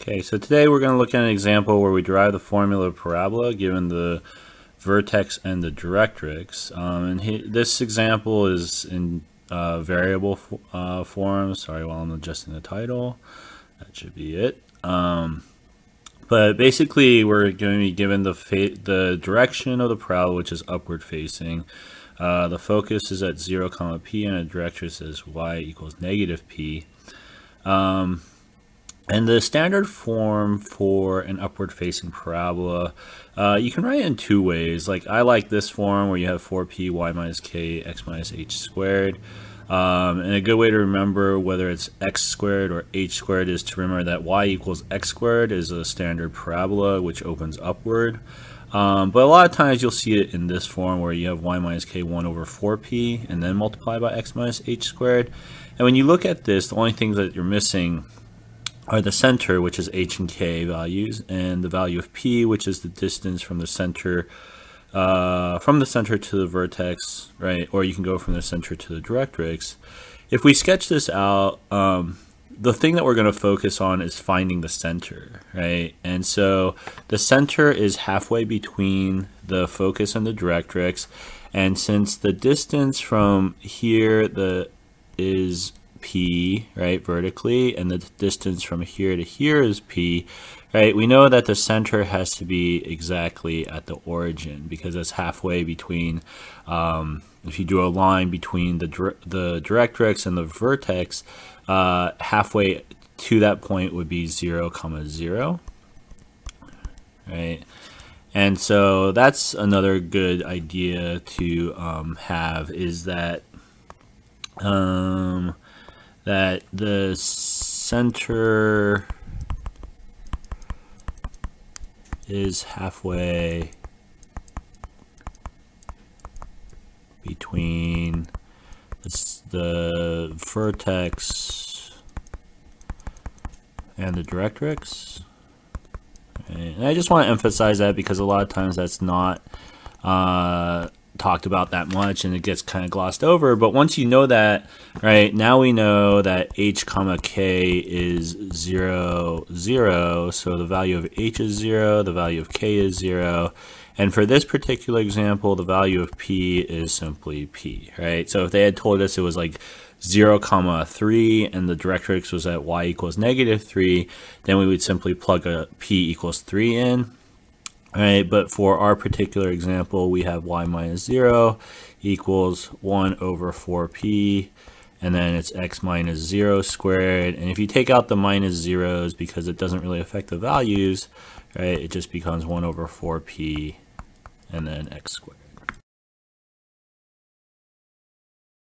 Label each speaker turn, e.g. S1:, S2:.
S1: Okay, so today we're going to look at an example where we derive the formula of parabola given the vertex and the directrix. This example is in variable form. Sorry, while I'm adjusting the title. That should be it. But basically, we're going to be given the direction of the parabola, which is upward facing. The focus is at 0, p, and the directrix is y equals negative p. And the standard form for an upward-facing parabola, you can write it in two ways. Like I like this form where you have 4p y minus k x minus h squared. And a good way to remember whether it's x squared or h squared is to remember that y equals x squared is a standard parabola which opens upward. But a lot of times you'll see it in this form where you have y minus k 1 over 4p and then multiply by x minus h squared. And when you look at this, the only things that you're missing are the center, which is h and k values, and the value of p, which is the distance from the center to the vertex, right? Or you can go from the center to the directrix. If we sketch this out, the thing that we're going to focus on is finding the center, right? And so the center is halfway between the focus and the directrix, and since the distance from here is p, right, vertically, and the distance from here to here is p, right, we know that the center has to be exactly at the origin because it's halfway between, if you do a line between the directrix and the vertex, halfway to that point would be 0, 0, right? And so that's another good idea to have, is that that the center is halfway between the vertex and the directrix. And I just want to emphasize that because a lot of times that's not talked about that much and it gets kind of glossed over. But once you know that, right, now we know that h comma k is 0, 0, so the value of h is 0, the value of k is 0, and for this particular example the value of p is simply p, right? So if they had told us it was like 0, 3 and the directrix was at y equals negative 3, then we would simply plug a p equals 3 in. Right, but for our particular example, we have y minus 0 equals 1 over 4p, and then it's x minus 0 squared. And if you take out the minus zeros, because it doesn't really affect the values, right, it just becomes 1 over 4p and then x squared.